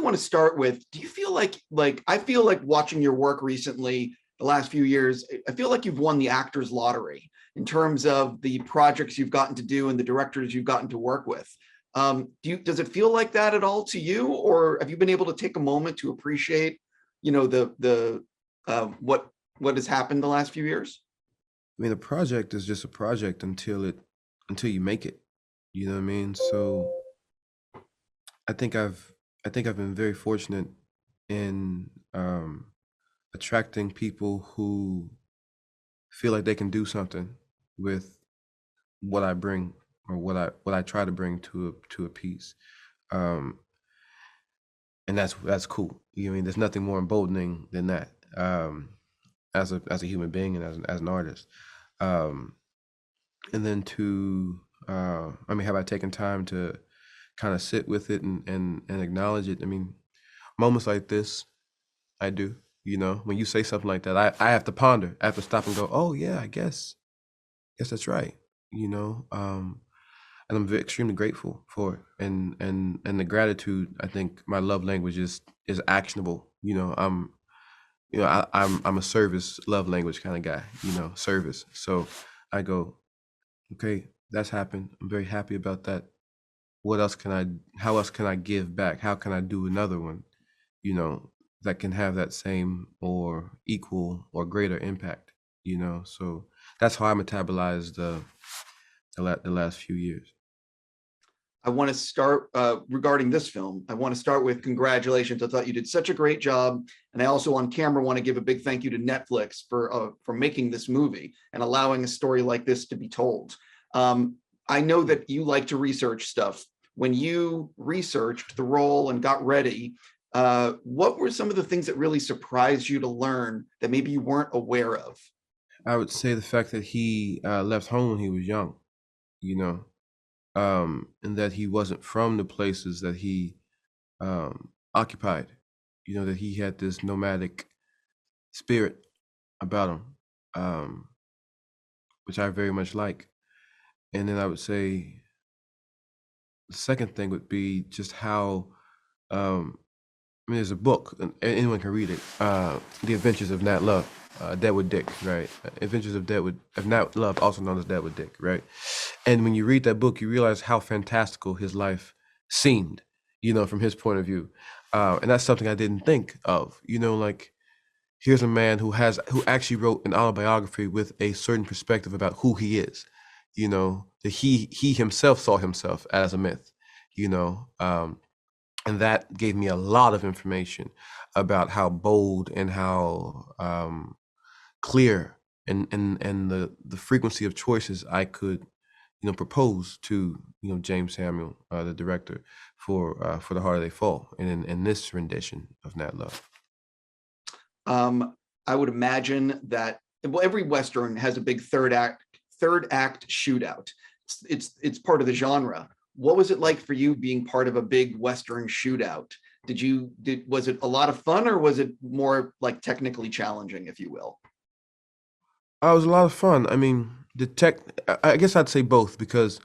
want to start with, do you feel like I feel like watching your work recently, the last few years, I feel like you've won the actors lottery in terms of the projects you've gotten to do and the directors you've gotten to work with. Does it feel like that at all to you, or have you been able to take a moment to appreciate, what has happened the last few years? I mean, a project is just a project until you make it. You know what I mean? So I think I've been very fortunate in attracting people who feel like they can do something with what I bring, or what I try to bring to a piece. And that's cool. You know what I mean? There's nothing more emboldening than that, as a human being and as an artist. And then have I taken time to kind of sit with it and acknowledge it? I mean, moments like this, I do. When you say something like that, I have to ponder. I have to stop and go, oh yeah, I guess that's right. And I'm extremely grateful for it. And the gratitude, I think my love language is actionable. I'm a service love language kind of guy, service. So I go, okay, that's happened. I'm very happy about that. How else can I give back? How can I do another one, that can have that same or equal or greater impact, So that's how I metabolized the last few years. I want to start regarding this film. I want to start with congratulations. I thought you did such a great job. And I also on camera want to give a big thank you to Netflix for making this movie and allowing a story like this to be told. I know that you like to research stuff. When you researched the role and got ready, what were some of the things that really surprised you to learn that maybe you weren't aware of? I would say the fact that he left home when he was young, and that he wasn't from the places that he occupied, that he had this nomadic spirit about him, which I very much like. And then I would say the second thing would be just how, there's a book, and anyone can read it, The Adventures of Nat Love, Deadwood Dick, right? Adventures of Nat Love, also known as Deadwood Dick, right? And when you read that book, you realize how fantastical his life seemed, from his point of view. And that's something I didn't think of, like, here's a man who actually wrote an autobiography with a certain perspective about who he is, that he himself saw himself as a myth, and that gave me a lot of information about how bold and how clear and the frequency of choices I could, propose to, Jeymes Samuel, the director, for The Harder They Fall, and in this rendition of Nat Love. I would imagine that every Western has a big third act shootout. It's part of the genre. What was it like for you being part of a big Western shootout? Was it a lot of fun, or was it more like technically challenging, if you will? It was a lot of fun. I mean, I guess I'd say both, because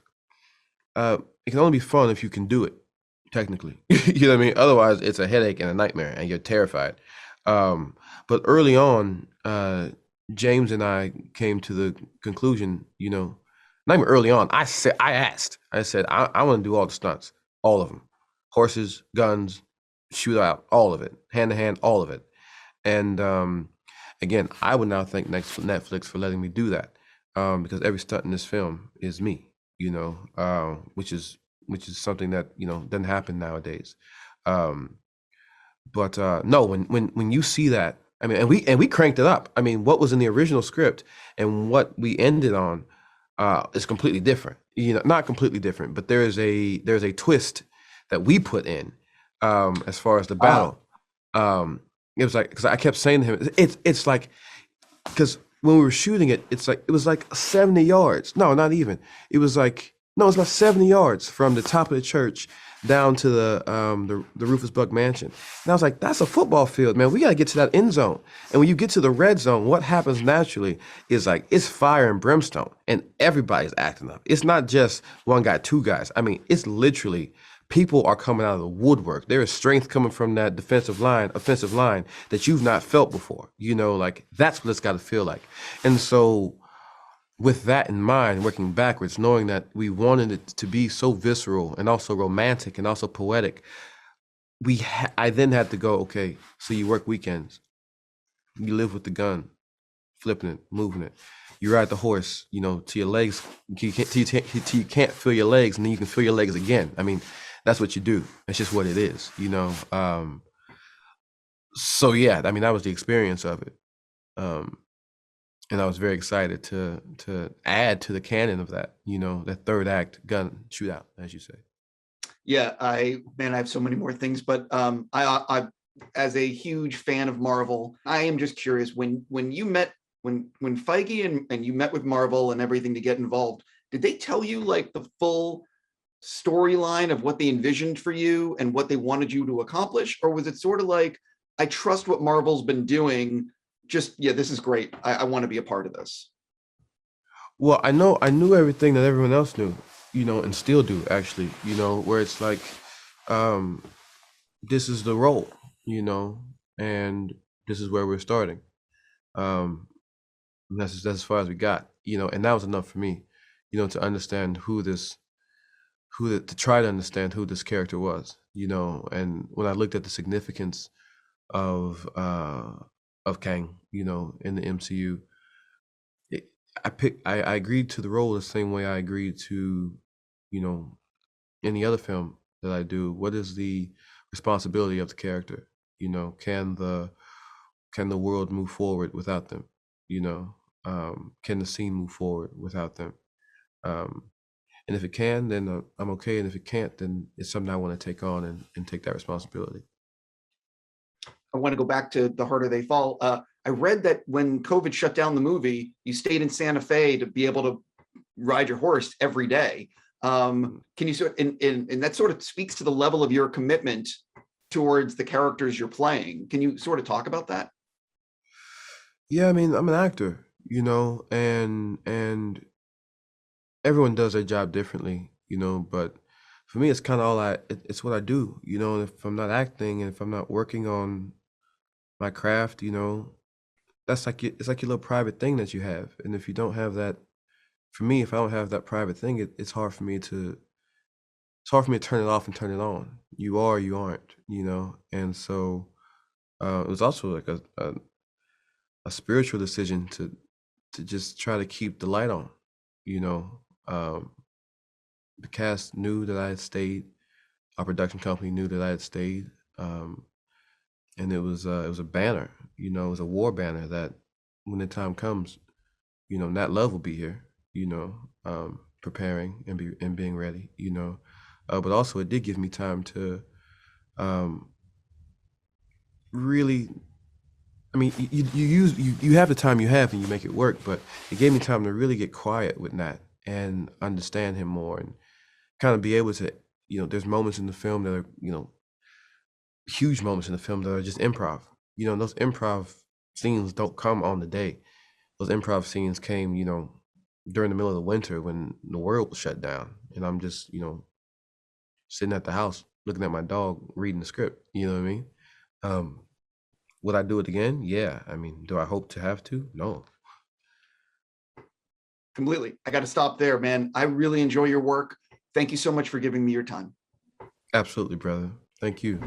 it can only be fun if you can do it technically. You know what I mean? Otherwise, it's a headache and a nightmare, and you're terrified. But early on, Jeymes and I came to the conclusion, not even early on. I said, I want to do all the stunts, all of them, horses, guns, shootout, all of it, hand to hand, all of it. And again, I would now thank Netflix for letting me do that, because every stunt in this film is me, which is something that doesn't happen nowadays. But no, when you see that, I mean, and we cranked it up. I mean, what was in the original script and what we ended on is completely different. Not completely different, but there's a twist that we put in as far as the battle. It was like, because I kept saying to him, it's like, because when we were shooting it, it was like 70 yards. No, not even. It was like, no, it's about 70 yards from the top of the church down to the Rufus Buck mansion. And I was like, that's a football field, man. We got to get to that end zone. And when you get to the red zone, what happens naturally is like, it's fire and brimstone and everybody's acting up. It's not just one guy, two guys. I mean, it's literally people are coming out of the woodwork. There is strength coming from that offensive line that you've not felt before. You know, like that's what it's got to feel like. And so with that in mind, working backwards, knowing that we wanted it to be so visceral and also romantic and also poetic, I then had to go, okay, so you work weekends, you live with the gun, flipping it, moving it. You ride the horse, you know, till your legs, till you can't feel your legs, and then you can feel your legs again. I mean, that's what you do. That's just what it is, you know. So yeah, I mean, that was the experience of it. And I was very excited to add to the canon of that, you know, that third act gun shootout, as you say. Yeah, I have so many more things, but I as a huge fan of Marvel, I am just curious, when you met, when Feige and you met with Marvel and everything to get involved, did they tell you like the full storyline of what they envisioned for you and what they wanted you to accomplish? Or was it sort of like, I trust what Marvel's been doing, just, yeah, this is great, I want to be a part of this? Well, I knew everything that everyone else knew, you know, and still do actually, you know, where it's like, this is the role, you know, and this is where we're starting. And that's as far as we got, you know, and that was enough for me, you know, to understand to try to understand who this character was, you know. And when I looked at the significance of Kang, you know, in the MCU, I agreed to the role the same way I agreed to, you know, any other film that I do. What is the responsibility of the character? You know, can the world move forward without them? You know, can the scene move forward without them? And if it can, then I'm okay. And if it can't, then it's something I want to take on and take that responsibility. I want to go back to The Harder They Fall. I read that when COVID shut down the movie, you stayed in Santa Fe to be able to ride your horse every day. Can you sort of, and that sort of speaks to the level of your commitment towards the characters you're playing. Can you sort of talk about that? Yeah, I mean, I'm an actor, you know, and everyone does their job differently, you know, but for me, it's kind of it's what I do, you know. And if I'm not acting and if I'm not working on my craft, you know, that's like it's like your little private thing that you have. And if you don't have that, for me, if I don't have that private thing, it's hard for me to turn it off and turn it on. You are, you aren't, you know. And so it was also like a spiritual decision to just try to keep the light on, you know. The cast knew that I had stayed. Our production company knew that I had stayed. And it was a banner, you know, it was a war banner that when the time comes, you know, Nat Love will be here, you know, preparing and being ready, you know. But also it did give me time to really, I mean, you have the time you have and you make it work, but it gave me time to really get quiet with Nat and understand him more and kind of be able to, you know, there's moments in the film that are, you know, huge moments in the film that are just improv. You know, those improv scenes don't come on the day. Those improv scenes came, you know, during the middle of the winter when the world was shut down. And I'm just, you know, sitting at the house looking at my dog, reading the script. You know what I mean? Would I do it again? Yeah. I mean, do I hope to have to? No. Completely. I got to stop there, man. I really enjoy your work. Thank you so much for giving me your time. Absolutely, brother. Thank you.